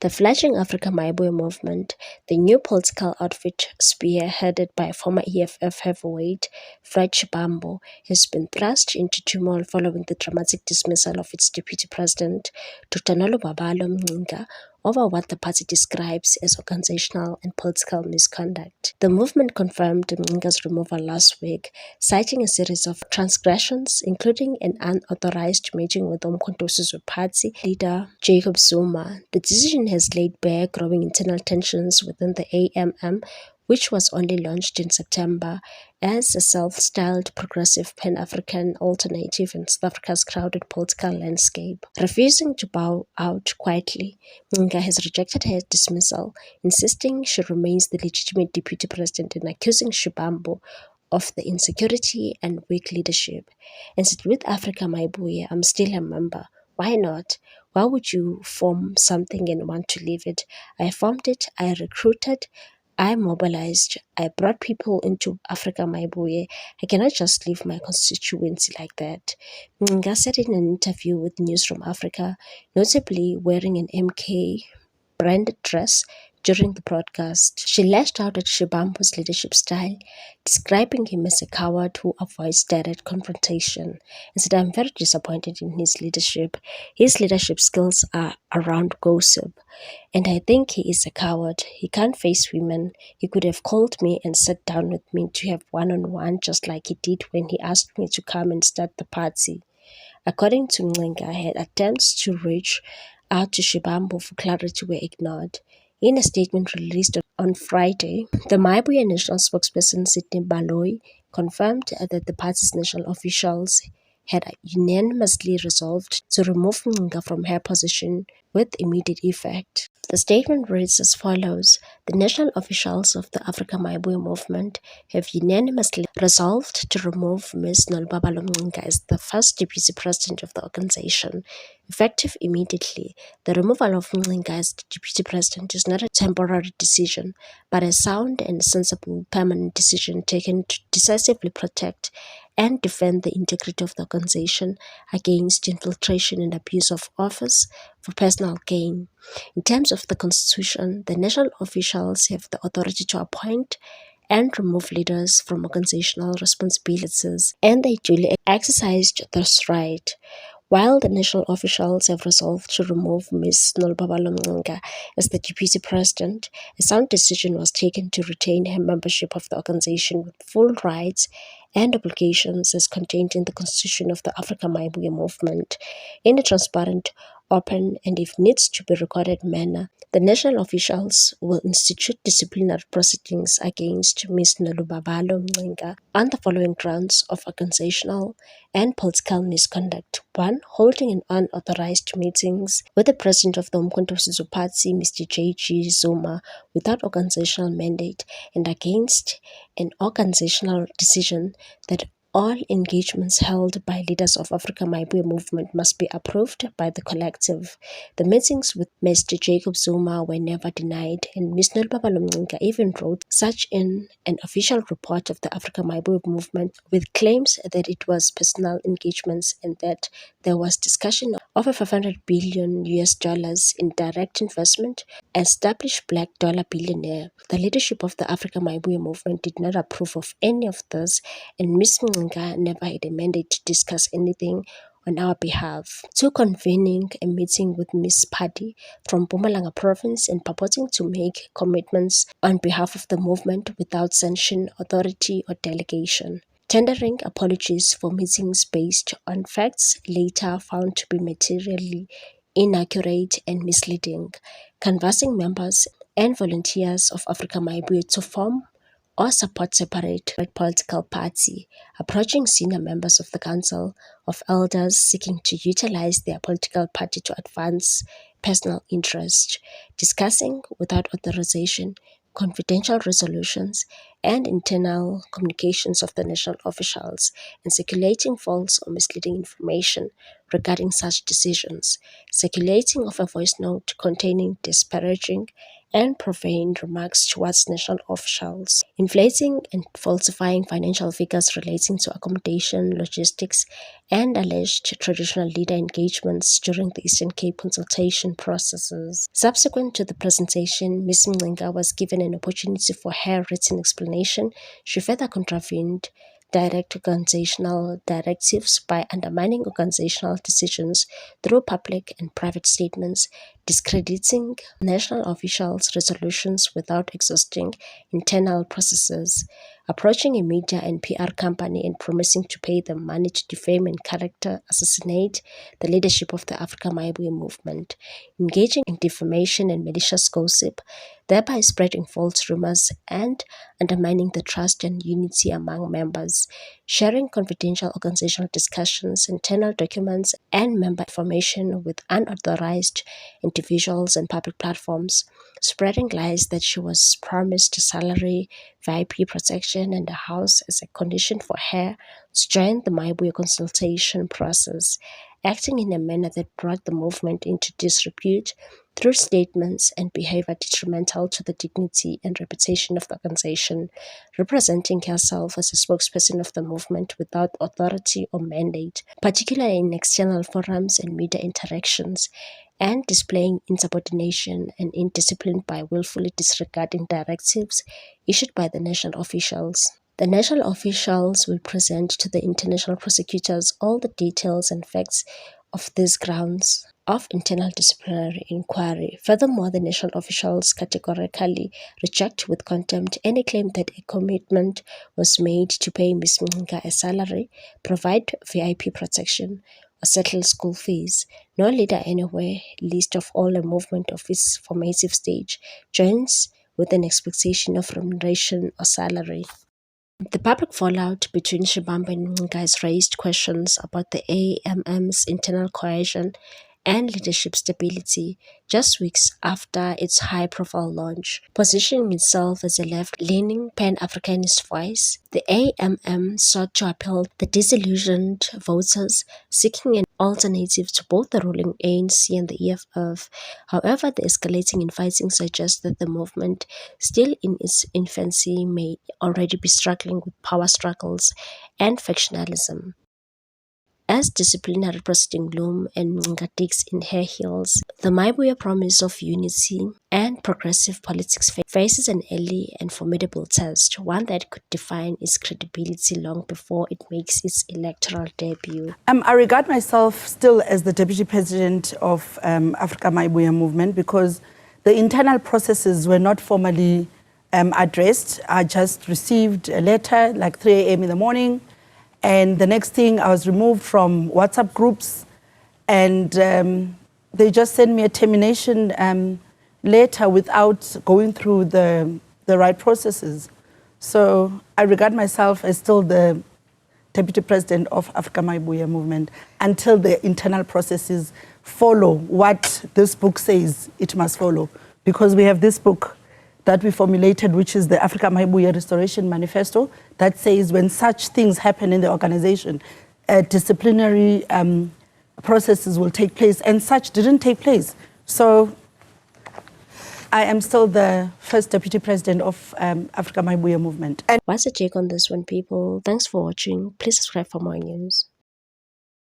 The fledgling Africa Maibuya movement, the new political outfit spearheaded by former EFF heavyweight Fred Shibambo, has been thrust into turmoil following the dramatic dismissal of its deputy president, Dr. Nolubabalo Mcinga, over what the party describes as organizational and political misconduct. The movement confirmed Mcinga's removal last week, citing a series of transgressions, including an unauthorized meeting with Umkhonto weSizwe Party leader Jacob Zuma. The decision has laid bare growing internal tensions within the AMM, which was only launched in September as a self-styled progressive Pan-African alternative in South Africa's crowded political landscape. Refusing to bow out quietly, Mcinga has rejected her dismissal, insisting she remains the legitimate deputy president and accusing Shibambo of the insecurity and weak leadership. And said, with Africa Maibuya, I'm still a member. Why not? Why would you form something and want to leave it? I formed it, I recruited, I mobilized, I brought people into Africa Maibuya. I cannot just leave my constituency like that. Mcinga said in an interview with News from Africa, notably wearing an MK branded dress during the broadcast. She lashed out at Shibambo's leadership style, describing him as a coward who avoids direct confrontation, and said, I'm very disappointed in his leadership. His leadership skills are around gossip, and I think he is a coward. He can't face women. He could have called me and sat down with me to have one-on-one, just like he did when he asked me to come and start the party. According to Mcinga, her attempts to reach out to Shibambo for clarity were ignored. In a statement released on Friday, the Maibuya national spokesperson Sydney Baloyi confirmed that the party's national officials had unanimously resolved to remove Mcinga from her position with immediate effect. The statement reads as follows: the national officials of the Africa Maibuya movement have unanimously resolved to remove Ms. Nolubabalo Mcinga as the first deputy president of the organization, effective immediately. The removal of Mcinga as the deputy president is not a temporary decision, but a sound and sensible permanent decision taken to decisively protect and defend the integrity of the organization against infiltration and abuse of office for personal gain. In terms of the Constitution, the national officials have the authority to appoint and remove leaders from organizational responsibilities, and they duly exercised this right. While the national officials have resolved to remove Ms. Nolubabalo Mcinga as the deputy president, a sound decision was taken to retain her membership of the organization with full rights and obligations as contained in the Constitution of the Africa Maibuya movement. In a transparent, open, and if needs to be recorded manner, the national officials will institute disciplinary proceedings against Ms. Nolubabalo Mcinga on the following grounds of organizational and political misconduct. 1. Holding an unauthorized meetings with the president of the Umkhonto weSizwe Party, Mr. J.G. Zuma, without organizational mandate and against an organizational decision that all engagements held by leaders of Africa Maibuya movement must be approved by the collective. The meetings with Mr. Jacob Zuma were never denied, and Ms. Nolubabalo Mcinga even wrote such in an official report of the Africa Maibuya movement with claims that it was personal engagements and that there was discussion of a $500 billion in direct investment, an established black dollar billionaire. The leadership of the Africa Maibuya movement did not approve of any of this, and Ms. Mcinga never had a mandate to discuss anything on our behalf. 2. Convening a meeting with Ms. Paddy from Mpumalanga province and purporting to make commitments on behalf of the movement without sanction, authority, or delegation. Tendering apologies for meetings based on facts later found to be materially inaccurate and misleading. Canvassing members and volunteers of Africa Maibuya to form or support separate political party, approaching senior members of the Council of Elders seeking to utilize their political party to advance personal interest, discussing without authorization confidential resolutions and internal communications of the national officials, and circulating false or misleading information regarding such decisions, circulating of a voice note containing disparaging and profane remarks towards national officials, inflating and falsifying financial figures relating to accommodation, logistics, and alleged traditional leader engagements during the Eastern Cape consultation processes. Subsequent to the presentation, Ms. Mcinga was given an opportunity for her written explanation. She further contravened direct organizational directives by undermining organizational decisions through public and private statements, discrediting national officials' resolutions without exhausting internal processes, approaching a media and PR company and promising to pay them money to defame and character assassinate the leadership of the Africa Maibuye movement, engaging in defamation and malicious gossip, thereby spreading false rumors and undermining the trust and unity among members, sharing confidential organizational discussions, internal documents, and member information with unauthorized individuals and public platforms, spreading lies that she was promised a salary, VIP protection, and a house as a condition for her to join the Maibuye consultation process, acting in a manner that brought the movement into disrepute through statements and behavior detrimental to the dignity and reputation of the organization, representing herself as a spokesperson of the movement without authority or mandate, particularly in external forums and media interactions, and displaying insubordination and indiscipline by willfully disregarding directives issued by the national officials. The national officials will present to the international prosecutors all the details and facts of these grounds of internal disciplinary inquiry. Furthermore, the national officials categorically reject with contempt any claim that a commitment was made to pay Ms. Mcinga a salary, provide VIP protection, or settle school fees. No leader anywhere, least of all a movement of its formative stage, joins with an expectation of remuneration or salary. The public fallout between Shibambe and Mcinga has raised questions about the AMM's internal cohesion and leadership stability just weeks after its high-profile launch. Positioning itself as a left-leaning pan-Africanist voice, the AMM sought to appeal to the disillusioned voters, seeking an alternative to both the ruling ANC and the EFF. However, the escalating infighting suggests that the movement, still in its infancy, may already be struggling with power struggles and factionalism. As disciplinary proceedings loom and Mcinga digs in her heels, the Maibuye promise of unity and progressive politics faces an early and formidable test, one that could define its credibility long before it makes its electoral debut. I regard myself still as the Deputy President of Africa Maibuye Movement because the internal processes were not formally addressed. I just received a letter like 3 a.m. in the morning, and the next thing I was removed from WhatsApp groups, and they just sent me a termination letter without going through the right processes. So I regard myself as still the Deputy President of Africa Maibuye Movement until the internal processes follow what this book says it must follow. Because we have this book that we formulated, which is the Africa Maibuye Restoration Manifesto, that says when such things happen in the organization, disciplinary processes will take place, and such didn't take place. So I am still the first Deputy President of Africa Maibuye Movement. What's your take on this one, people? Thanks for watching. Please subscribe for more news.